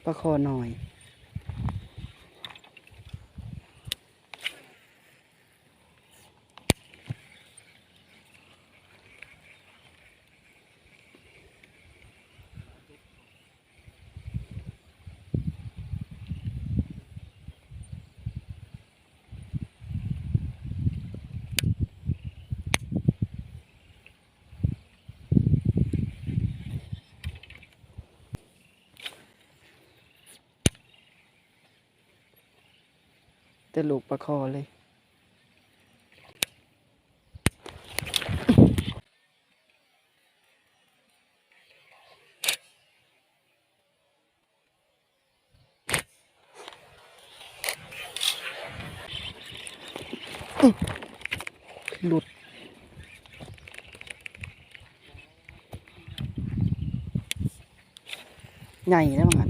ปลาคอหน่อยแต่ลูกปลาคอเลยหลุดใหญ่แล้วมั้ง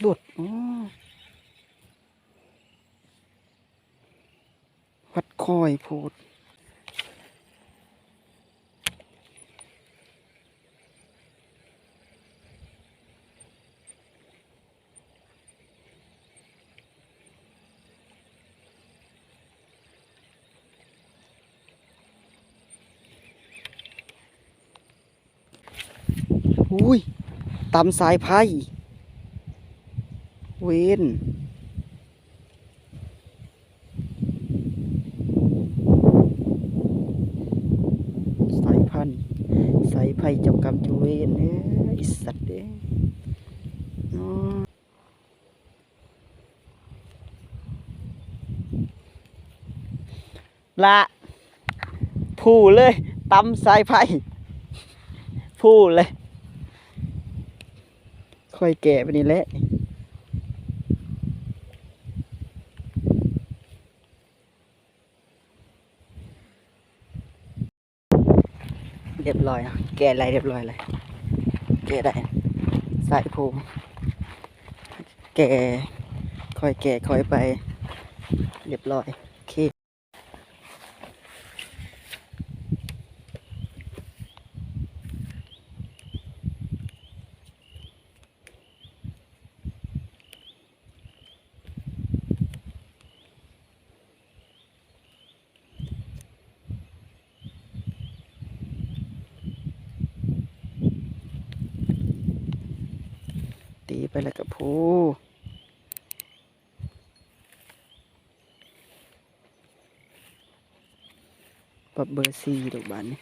หลุดวัดคอยพูดอุ้ยตำสายไพ่เวนสายพันธุ์สายไพ่เจ้ากรรมเจ้าเวนไอสัตว์ละพูเลยตำสายไพ่พูเลยค่อยแก่ไปนี่แหละเรียบร้อยนะแก่อะไรเรียบร้อยเลยแก่ได้สายภูแก่ค่อยแก่ค่อยไปเรียบร้อยโอเคตีไปแล้วกับภูปรับเบอร์ซีดอกบานนี่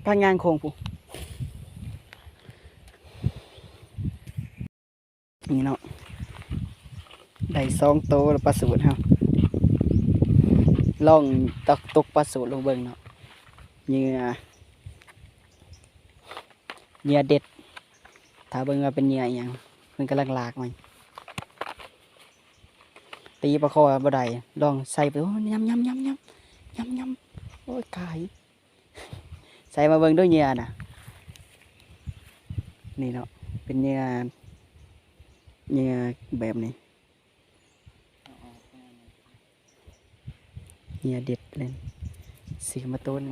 ทางงานโคงภูนี่เนาะได้2 โตแล้วปลาสูตรครับลองตกปลาสูตรลงเบิ่งเนาะเหยื่อเด็ดถ้าเบิ่งว่าเป็นเหยื่ออย่างเพิ่นกำลังลากมันตีปลาคอบ่ได้ลองใส่ไปโอ้ยยำโอ้ยกายใส่มาเบิ่งด้วยเหยื่อน่ะนี่เนาะเป็นเหยื่อแบบนี้เหยื่อเด็ดเลยสีมาต้น